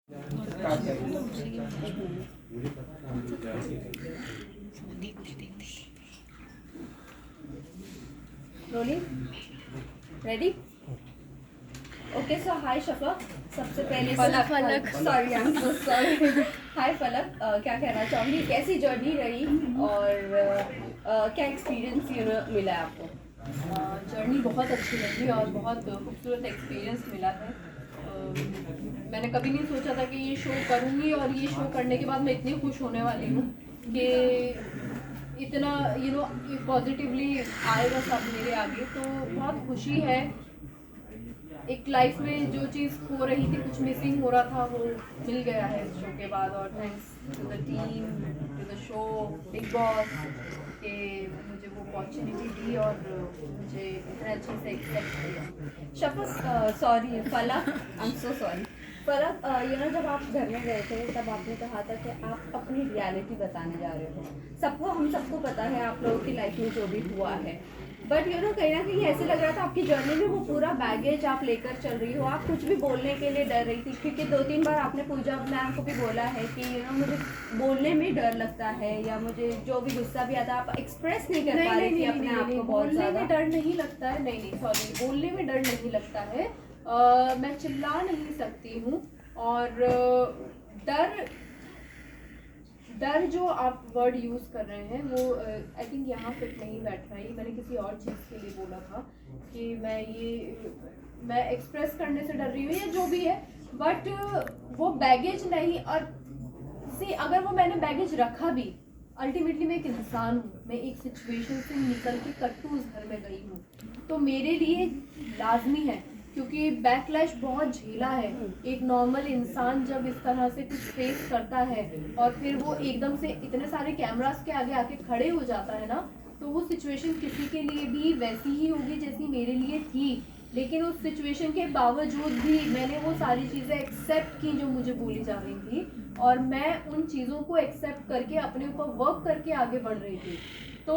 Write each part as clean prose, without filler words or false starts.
Rolling ready okay so hi Shafaq सबसे पहले Falak sorry I am so sorry hi Falak क्या कहना चाहूँगी कैसी जर्नी रही और क्या एक्सपीरियंस मिला है आपको? जर्नी बहुत अच्छी लगी और बहुत खूबसूरत एक्सपीरियंस मिला है। मैंने कभी नहीं सोचा था कि ये शो करूँगी और ये शो करने के बाद मैं इतनी खुश होने वाली हूँ कि इतना पॉजिटिवली आएगा सब मेरे आगे, तो बहुत खुशी है। एक लाइफ में जो चीज़ हो रही थी, कुछ मिसिंग हो रहा था, वो मिल गया है इस शो के बाद। और thanks to the team, to the show, Bigg Boss के मुझे वो अपॉर्चुनिटी दी और मुझे इतने अच्छे से एक्सेप्ट किया। शफक सॉरी फलक आई एम सो सॉरी फलक जब आप घर में गए थे तब आपने कहा था कि आप अपनी रियलिटी बताने जा रहे हो। हम सबको पता है आप लोगों की लाइफ में जो भी हुआ है, बट कहीं ना कहीं ऐसे लग रहा था आपकी जर्नी में वो पूरा बैगेज आप लेकर चल रही हो। आप कुछ भी बोलने के लिए डर रही थी, क्योंकि 2-3 बार आपने पूजा मैम को भी बोला है कि मुझे बोलने में डर लगता है या मुझे जो भी गुस्सा भी आता है आप एक्सप्रेस नहीं कर पा रही थी अपने आप को। बोलने में डर नहीं लगता है, नहीं सॉरी, बोलने में डर नहीं लगता है। मैं चिल्ला नहीं सकती हूँ और डर जो आप वर्ड यूज़ कर रहे हैं वो आई थिंक यहाँ फिट नहीं बैठ रहा है। मैंने किसी और चीज़ के लिए बोला था कि मैं एक्सप्रेस करने से डर रही हूँ या जो भी है, बट वो बैगेज नहीं। और अगर वो मैंने बैगेज रखा भी, अल्टीमेटली मैं एक इंसान हूँ, मैं एक सिचुएशन से निकल के कट्टू उस घर में गई हूँ, तो मेरे लिए लाजमी है, क्योंकि बैकलैश बहुत झेला है। एक नॉर्मल इंसान जब इस तरह से कुछ फेस करता है और फिर वो एकदम से इतने सारे कैमरास के आगे आके खड़े हो जाता है ना, तो वो सिचुएशन किसी के लिए भी वैसी ही होगी जैसी मेरे लिए थी। लेकिन उस सिचुएशन के बावजूद भी मैंने वो सारी चीज़ें एक्सेप्ट की जो मुझे बोली जा रही थी, और मैं उन चीज़ों को एक्सेप्ट करके अपने ऊपर वर्क करके आगे बढ़ रही थी। तो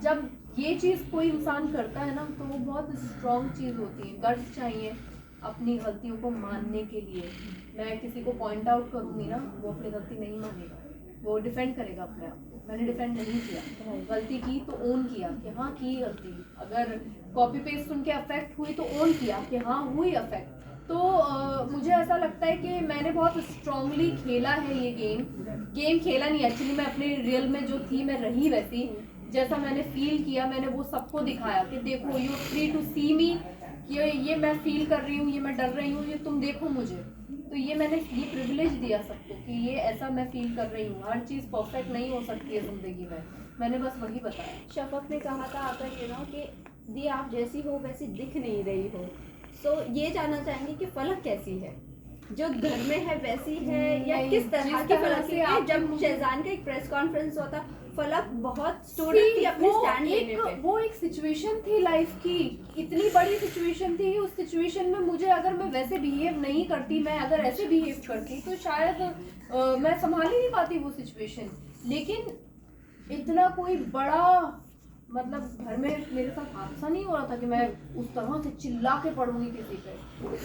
जब ये चीज़ कोई इंसान करता है ना, तो वो बहुत स्ट्रॉन्ग चीज़ होती है। गट्स चाहिए अपनी गलतियों को मानने के लिए। मैं किसी को पॉइंट आउट करूँगी ना, वो अपनी गलती नहीं मानेगा, वो डिफेंड करेगा अपने आप को। मैंने डिफेंड नहीं किया, गलती की तो ओन किया कि हाँ की गलती। अगर कॉपी पेस्ट सुन के अफेक्ट हुई तो ओन किया कि हाँ हुई अफेक्ट। तो मुझे ऐसा लगता है कि मैंने बहुत स्ट्रांगली खेला है ये गेम खेला नहीं, एक्चुअली मैं अपने रियल में जो थी मैं रही वैसी, जैसा मैंने फील किया मैंने वो सबको दिखाया कि देखो यू फ्री टू सी मी, ये मैं फील कर रही हूँ, ये मैं डर रही हूँ, ये तुम देखो मुझे। तो ये मैंने ये प्रिविलेज दिया सबको कि ये ऐसा मैं फील कर रही हूँ। हर चीज़ परफेक्ट नहीं हो सकती है ज़िंदगी में, मैंने बस वही बताया। शफक ने कहा था आकर कि दी आप जैसी हो वैसी दिख नहीं रही हो। सो ये जानना चाहेंगे कि फलक कैसी है, जो घर में है वैसी है या किस तरह की फलक है? जब शहजान का एक प्रेस कॉन्फ्रेंस हुआ था, फलक बहुत स्टूडेंट थी अपने स्टैंड लेने पे। वो एक सिचुएशन थी लाइफ की, इतनी बड़ी सिचुएशन थी। उस सिचुएशन में मुझे अगर मैं वैसे बिहेव नहीं करती, मैं अगर ऐसे बिहेव करती तो शायद मैं संभाल ही नहीं पाती वो सिचुएशन। लेकिन इतना कोई बड़ा मतलब घर में मेरे साथ हादसा नहीं हो रहा था कि मैं उस तरह से चिल्ला के पढ़ूंगी किसी पे।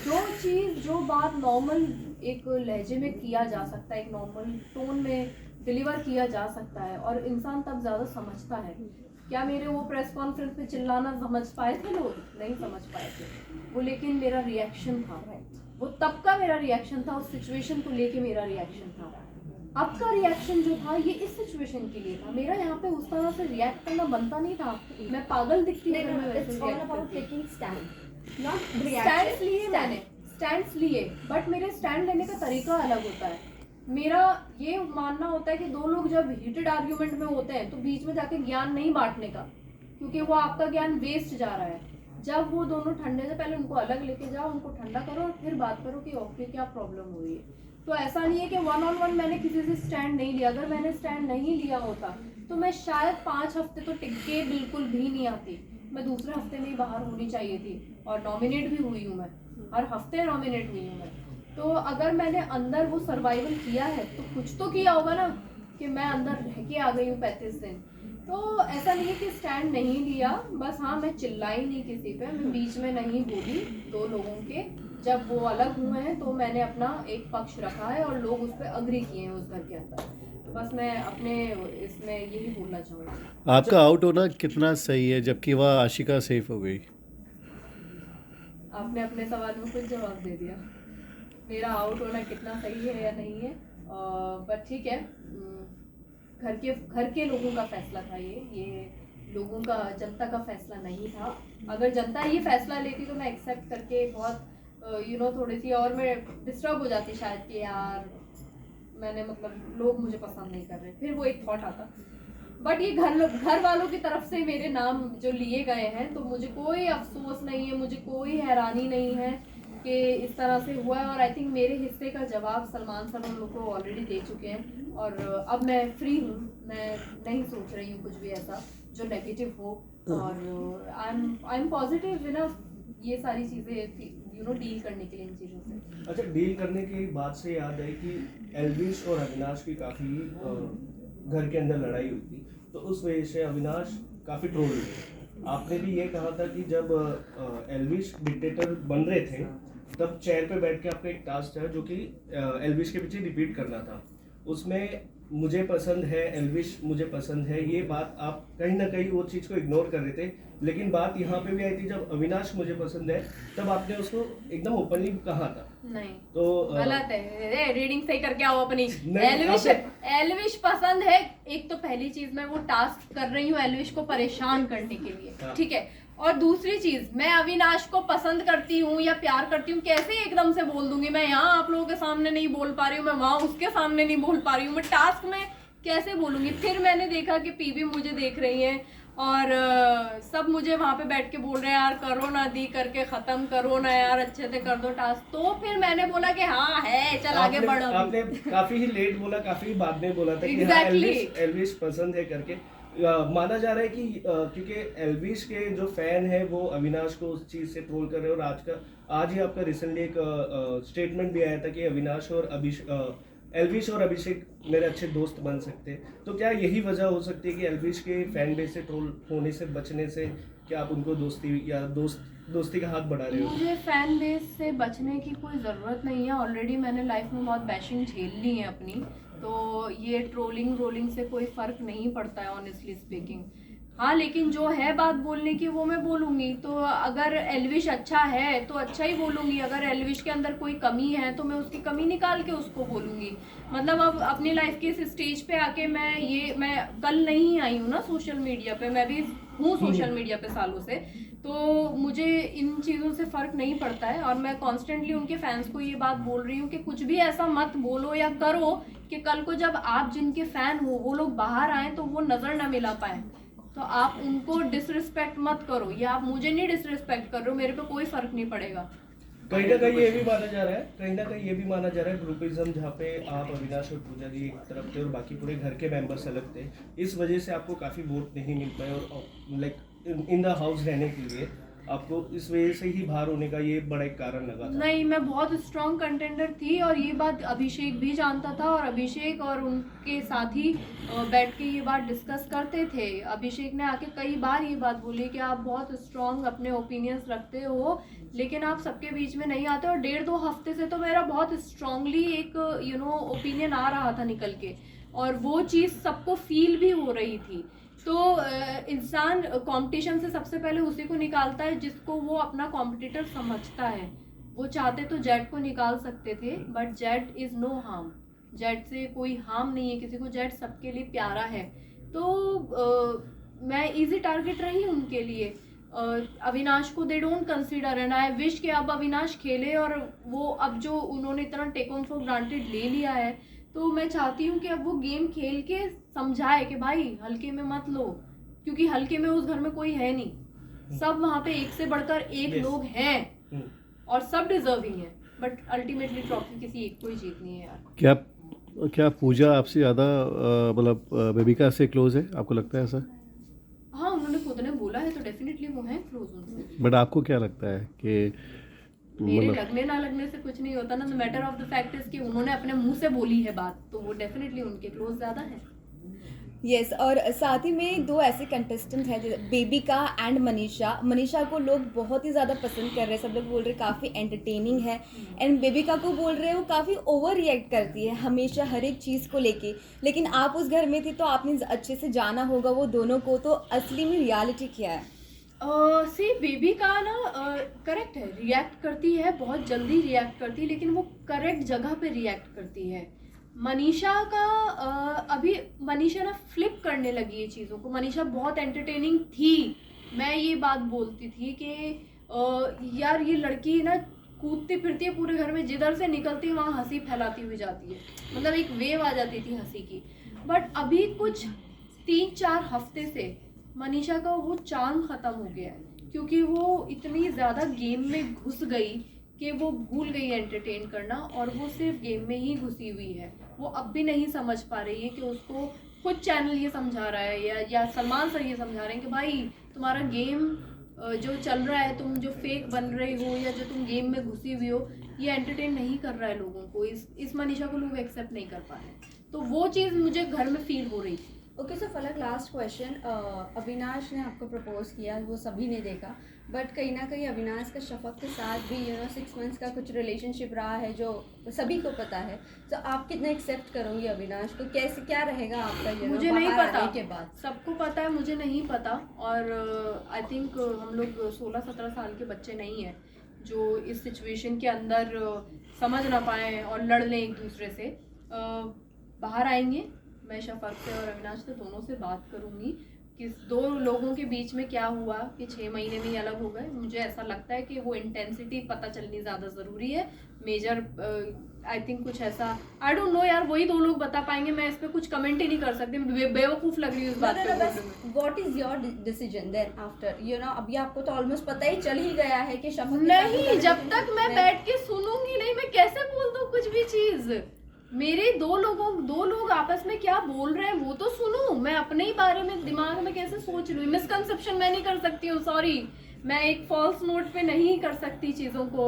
जो चीज़ जो बात नॉर्मल एक लहजे में किया जा सकता है, एक नॉर्मल टोन में डिलीवर किया जा सकता है, और इंसान तब ज़्यादा समझता है। क्या मेरे वो प्रेस कॉन्फ्रेंस पे चिल्लाना समझ पाए थे लोग? नहीं समझ पाए थे वो, लेकिन मेरा रिएक्शन था, वो तब का मेरा रिएक्शन था, उस सिचुएशन को लेके मेरा रिएक्शन था। अब का रिएक्शन जो था ये इस सिचुएशन के लिए था। मेरा यहाँ पे उस तरह से रिएक्ट करना बनता नहीं था, मैं पागल दिखती थी अगर मैं वैसे रिएक्ट करती। स्टैंड्स लिए, बट मेरे स्टैंड लेने का तरीका अलग होता है। मेरा ये मानना होता है कि दो लोग जब हीटेड आर्ग्यूमेंट में होते हैं तो बीच में जाके ज्ञान नहीं बांटने का, क्योंकि वो आपका ज्ञान वेस्ट जा रहा है। जब वो दोनों ठंडे से पहले उनको अलग लेके जाओ, उनको ठंडा करो और फिर बात करो कि ओके क्या प्रॉब्लम हो रही है। तो ऐसा नहीं है कि 1-on-1 मैंने किसी से स्टैंड नहीं लिया। अगर मैंने स्टैंड नहीं लिया होता तो मैं शायद 5 हफ्ते तो टिक के बिल्कुल भी नहीं आती, मैं दूसरे हफ्ते में ही बाहर होनी चाहिए थी। और नॉमिनेट भी हुई हूँ मैं, हर हफ्ते नॉमिनेट हुई हूँ मैं। तो अगर मैंने अंदर वो सर्वाइवल किया है तो कुछ तो किया होगा ना, कि मैं अंदर रह के आ गई हूँ 35 दिन। तो ऐसा नहीं है कि स्टैंड नहीं लिया, बस हाँ मैं चिल्लाई नहीं किसी पे, मैं बीच में नहीं बोली दो लोगों के जब वो अलग हुए हैं तो मैंने अपना एक पक्ष रखा है और लोग उस पर अग्री किए हैं उस घर के अंदर। तो बस मैं अपने इसमें यही बोलना चाहूँगी। आपका आउट होना कितना सही है जबकि वह आशिका सेफ हो गई? आपने अपने सवाल में कुछ जवाब दे दिया। मेरा आउट होना कितना सही है या नहीं है, पर ठीक है, घर के लोगों का फैसला था ये लोगों का, जनता का फैसला नहीं था। अगर जनता ये फैसला लेती तो मैं एक्सेप्ट करके बहुत थोड़ी सी और मैं डिस्टर्ब हो जाती शायद कि यार मैंने मतलब लोग मुझे पसंद नहीं कर रहे, फिर वो एक थॉट आता। बट ये घर वालों की तरफ से मेरे नाम जो लिए गए हैं तो मुझे कोई अफसोस नहीं है, मुझे कोई हैरानी नहीं है कि इस तरह से हुआ है। और आई थिंक मेरे हिस्से का जवाब सलमान सर उन लोग को ऑलरेडी दे चुके हैं और अब मैं फ्री हूँ, मैं नहीं सोच रही हूँ कुछ भी ऐसा जो नेगेटिव हो। और आई एम पॉजिटिव इनफ ये सारी चीज़ें डील करने के लिए इन चीज़ों से। अच्छा, डील करने की बात से याद है कि एल्विश और अविनाश की काफ़ी घर के अंदर लड़ाई हुई थी, तो उस वजह से अविनाश काफ़ी ट्रोल हुए। आपने भी ये कहा था कि जब एल्विश डिक्टेटर बन रहे थे तब चेयर पे बैठ के आपका एक टास्क था जो कि एल्विश के पीछे रिपीट करना था। उसमें मुझे पसंद है, एल्विश मुझे पसंद है, ये बात आप कहीं ना कहीं वो चीज़ को इग्नोर कर रहे थे। लेकिन बात यहाँ पे भी आई थी जब अविनाश मुझे पसंद है तब आपने उसको एकदम ओपनली कहा था। नहीं तो गलत है, रीडिंग सही करके आओ अपनी। नहीं, एल्विश पसंद है, एक तो पहली चीज मैं वो टास्क कर रही हूँ एल्विश को परेशान करने के लिए, हाँ। ठीक है। और दूसरी चीज, मैं अविनाश को पसंद करती हूँ या प्यार करती हूँ कैसे एकदम से बोल दूंगी? मैं यहाँ आप लोगों के सामने नहीं बोल पा रही हूँ, मैं वहां उसके सामने नहीं बोल पा रही हूँ, मैं टास्क में कैसे बोलूंगी? फिर मैंने देखा कि पीबी मुझे देख रही है और सब मुझे वहां पे बैठ के बोल रहे हैं यार करो ना दी, करके खत्म करो ना यार, अच्छे से कर दो टास्क। तो फिर मैंने बोला कि हाँ है, चल आगे बढ़ो। आपने काफी ही लेट बोला, काफी बाद में बोला था कि Exactly. हाँ, एल्विश पसंद है करके। माना जा रहा है कि क्योंकि एल्विश के जो फैन है वो अविनाश को उस चीज से ट्रोल कर रहे हैं। और आज ही आपका रिसेंटली एक स्टेटमेंट भी आया था कि अविनाश और एल्विश और अभिषेक मेरे अच्छे दोस्त बन सकते हैं। तो क्या यही वजह हो सकती है कि एल्विश के फैन बेस से ट्रोल होने से बचने से क्या आप उनको दोस्ती या दोस्ती का हाथ बढ़ा रहे हो? मुझे फैन बेस से बचने की कोई ज़रूरत नहीं है, ऑलरेडी मैंने लाइफ में बहुत बैशिंग झेल ली है अपनी, तो ये रोलिंग से कोई फ़र्क नहीं पड़ता है ऑनेस्टली स्पीकिंग। हाँ, लेकिन जो है बात बोलने की वो मैं बोलूँगी। तो अगर एल्विश अच्छा है तो अच्छा ही बोलूँगी, अगर एल्विश के अंदर कोई कमी है तो मैं उसकी कमी निकाल के उसको बोलूँगी। मतलब अब अपनी लाइफ के इस स्टेज पे आके मैं कल नहीं आई हूँ ना सोशल मीडिया पे, मैं भी हूँ सोशल मीडिया पे सालों से, तो मुझे इन चीज़ों से फ़र्क नहीं पड़ता है। और मैं कॉन्स्टेंटली उनके फैंस को ये बात बोल रही हूँ कि कुछ भी ऐसा मत बोलो या करो कि कल को जब आप जिनके फ़ैन हो वो लोग बाहर आएँ तो वो नज़र ना मिला पाएँ। तो आप उनको डिसरिस्पेक्ट मत करो, या आप मुझे नहीं डिसरिस्पेक्ट कर रहे हो, मेरे पे कोई फ़र्क नहीं पड़ेगा। कहीं ना कहीं ये भी माना जा रहा है ग्रुपिज्म, जहाँ पे आप अविनाश और पूजा जी एक तरफ थे और बाकी पूरे घर के मेंबर्स अलग थे। इस वजह से आपको काफ़ी वोट नहीं मिल पाए और लाइक इन द हाउस रहने के लिए आपको इस वजह से ही बाहर होने का ये बड़ा एक कारण लगा था। नहीं, मैं बहुत स्ट्रॉन्ग कंटेंडर थी और ये बात अभिषेक भी जानता था और अभिषेक और उनके साथी बैठ के ये बात डिस्कस करते थे। अभिषेक ने आके कई बार ये बात बोली कि आप बहुत स्ट्रॉन्ग अपने ओपिनियंस रखते हो लेकिन आप सबके बीच में नहीं आते। और 1.5-2 हफ्ते से तो मेरा बहुत स्ट्रांगली एक ओपिनियन आ रहा था निकल के, और वो चीज़ सबको फील भी हो रही थी। तो इंसान कंपटीशन से सबसे पहले उसी को निकालता है जिसको वो अपना कॉम्पिटिटर समझता है। वो चाहते तो जेट को निकाल सकते थे, but jet is no harm, jet से कोई हार्म नहीं है किसी को, जेट सबके लिए प्यारा है। तो मैं इजी टारगेट रही उनके लिए। अविनाश को they don't consider, and I wish कि अब अविनाश खेले और वो अब जो उन्होंने इतना टेक ऑन फॉर ग्रांटेड ले लिया है, तो मैं चाहती हूँ कि अब वो गेम खेल के समझाए कि भाई हल्के में मत लो, क्योंकि हल्के में उस घर में कोई है नहीं, सब वहाँ पे एक से बढ़कर एक लोग हैं और सब डिजर्विंग है, बट अल्टीमेटली ट्रॉफी किसी एक को ही जीतनी है यार। क्या पूजा आपसे ज़्यादा मतलब बेबिका से क्लोज है, आपको लगता है ऐसा? हाँ, उन्होंने खुद ने बोला है तो डेफिनेटली वो है क्लोज उनसे। बट आपको क्या लगता है कि मेरे लगने ना लगने से कुछ नहीं होता ना, the matter of the fact is कि उन्होंने अपने मुंह से बोली है बात, तो वो डेफिनेटली उनके क्लोज ज़्यादा है। यस और साथ ही में दो ऐसे कंटेस्टेंट हैं जैसे बेबिका एंड मनीषा। मनीषा को लोग बहुत ही ज़्यादा पसंद कर रहे हैं, सब लोग बोल रहे हैं काफ़ी एंटरटेनिंग है। एंड बेबिका को बोल रहे हैं वो काफ़ी ओवर रिएक्ट करती है हमेशा हर एक चीज़ को लेके। लेकिन आप उस घर में थी तो आपने अच्छे से जाना होगा वो दोनों को, तो असली में रियलिटी क्या है? सी बेबी का ना करेक्ट है, रिएक्ट करती है, बहुत जल्दी रिएक्ट करती है, लेकिन वो करेक्ट जगह पे रिएक्ट करती है। मनीषा का अभी मनीषा ना फ्लिप करने लगी है चीज़ों को। मनीषा बहुत एंटरटेनिंग थी, मैं ये बात बोलती थी कि यार ये लड़की ना कूदती फिरती है पूरे घर में, जिधर से निकलती है वहाँ हंसी फैलाती हुई जाती है, मतलब एक वेव आ जाती थी हंसी की। बट अभी कुछ 3-4 हफ्ते से मनीषा का वो चार्म ख़त्म हो गया है, क्योंकि वो इतनी ज़्यादा गेम में घुस गई कि वो भूल गई एंटरटेन करना, और वो सिर्फ गेम में ही घुसी हुई है। वो अब भी नहीं समझ पा रही है कि उसको खुद चैनल ये समझा रहा है या सलमान सर ये समझा रहे हैं कि भाई तुम्हारा गेम जो चल रहा है, तुम जो फेक बन रहे हो या जो तुम गेम में घुसी हुई हो, ये एंटरटेन नहीं कर रहा है लोगों को। इस मनीषा को लोग एक्सेप्ट नहीं कर पा रहे, तो वो चीज़ मुझे घर में फील हो रही थी। ओके सो फलक, लास्ट क्वेश्चन। अविनाश ने आपको प्रपोज किया, वो सभी ने देखा, बट कहीं ना कहीं अविनाश का शफक के साथ भी 6 मंथ्स का कुछ रिलेशनशिप रहा है जो सभी को पता है। तो आप कितना एक्सेप्ट करोगे अविनाश को? कैसे क्या रहेगा आपका मुझे नहीं पता के बाद? सबको पता है, मुझे नहीं पता। और आई थिंक हम लोग 16-17 साल के बच्चे नहीं हैं जो इस सिचुएशन के अंदर समझ ना पाए और लड़ लें एक दूसरे से। बाहर आएंगे, मैं शफक से और अविनाश से दोनों से बात करूंगी कि दो लोगों के बीच में क्या हुआ कि 6 महीने में ही अलग हो गए। मुझे ऐसा लगता है कि वो इंटेंसिटी पता चलनी ज़्यादा ज़रूरी है। मेजर आई थिंक कुछ ऐसा, आई डोंट नो यार, वही 2 लोग बता पाएंगे। मैं इस पर कुछ कमेंट ही नहीं कर सकती, बेवकूफ़ लग रही हूँ इस बात पे। What is your decision then after अभी आपको तो ऑलमोस्ट पता ही चल ही गया है कि शफक नहीं, जब तक मैं बैठ के सुनूंगी नहीं, मैं कैसे बोल दूँ कुछ भी चीज़। मेरे दो लोग आपस में क्या बोल रहे हैं वो तो सुनो, मैं अपने ही बारे में दिमाग में कैसे सोच रही हूँ। मिसकंसेप्शन मैं नहीं कर सकती हूँ, सॉरी, मैं एक फॉल्स नोट पे नहीं कर सकती चीज़ों को,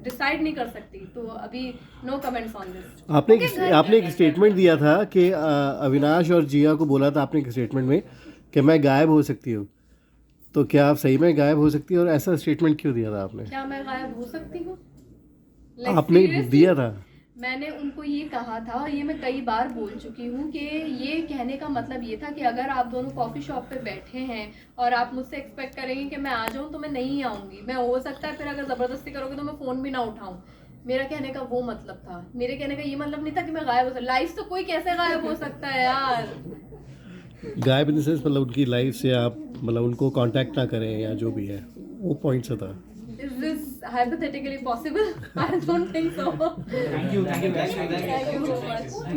डिसाइड नहीं कर सकती। तो अभी नो कमेंट्स ऑन दिस। आपने एक स्टेटमेंट दिया था कि अविनाश और जिया को बोला था आपने एक स्टेटमेंट में कि मैं गायब हो सकती हूँ, तो क्या आप सही में गायब हो सकती है? और ऐसा स्टेटमेंट क्यों दिया था आपने? क्या मैं गायब हो सकती हूँ? आपने दिया था। मैंने उनको ये कहा था, और ये मैं कई बार बोल चुकी हूँ कि ये कहने का मतलब ये था कि अगर आप दोनों कॉफ़ी शॉप पे बैठे हैं और आप मुझसे एक्सपेक्ट करेंगे कि मैं आ जाऊँ, तो मैं नहीं आऊँगी। मैं हो सकता है फिर अगर ज़बरदस्ती करोगे तो मैं फ़ोन भी ना उठाऊँ। मेरा कहने का वो मतलब था। मेरे कहने का ये मतलब नहीं था कि मैं गायब हो सकता। लाइफ से कोई कैसे गायब हो सकता है यार? गायब इन द सेंस मतलब उनकी लाइफ से आप मतलब उनको कांटेक्ट ना करें या जो भी है, वो पॉइंट से था। Is this hypothetically possible? I don't think so. Thank you guys for that. Thank you so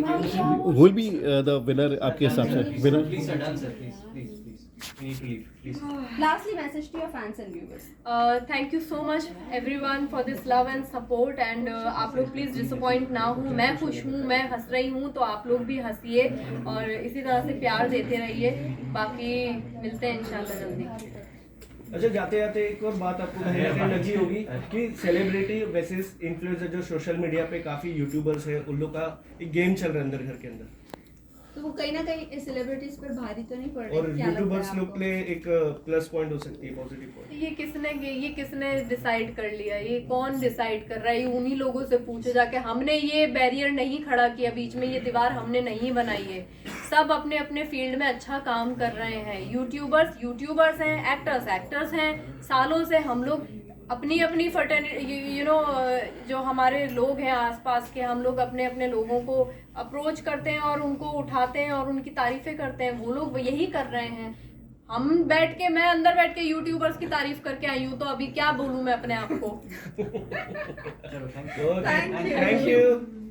much. Who will be the winner आपके हिसाब से? Winner? Please sir, done sir, please. We need to leave, please. Lastly, message to your fans and viewers. Thank you so much everyone for this love and support, and आप लोग please disappoint ना हो। मैं खुश हूँ, मैं हंस रही हूँ, तो आप लोग भी हंसिए और इसी तरह से प्यार देते रहिए। बाकी मिलते हैं इंशाल्लाह जल्दी। अच्छा, जाते जाते एक और बात आपको कहीं ना कहीं लगी होगी कि सेलिब्रिटी वर्सेस इन्फ्लुएंसर, जो सोशल मीडिया पे काफ़ी यूट्यूबर्स हैं, उन लोग का एक गेम चल रहा है अंदर घर के अंदर, तो वो कहीं ना कहीं सेलिब्रिटीज पर भारी तो नहीं पड़ रही? और क्या लगता है यूट्यूबर्स लोग आपको? के लिए एक प्लस पॉइंट हो सकती है, पॉजिटिव पॉइंट। ये किसने डिसाइड कर लिया? ये कौन डिसाइड कर रहा है? ये उन्हीं लोगों से पूछो जाके। हमने ये बैरियर नहीं खड़ा किया बीच में, ये दीवार हमने नहीं बनाई है। सब अपने अपने फील्ड में अच्छा काम कर रहे हैं। यूट्यूबर्स हैं, एक्टर्स हैं। सालों से हम लोग अपनी फर्टेनिटी जो हमारे लोग हैं आसपास के, हम लोग अपने अपने लोगों को अप्रोच करते हैं और उनको उठाते हैं और उनकी तारीफ़ें करते हैं। वो लोग यही कर रहे हैं। मैं अंदर बैठ के यूट्यूबर्स की तारीफ करके आई हूँ, तो अभी क्या बोलूँ मैं अपने आप को। चलो, thank you. Thank you.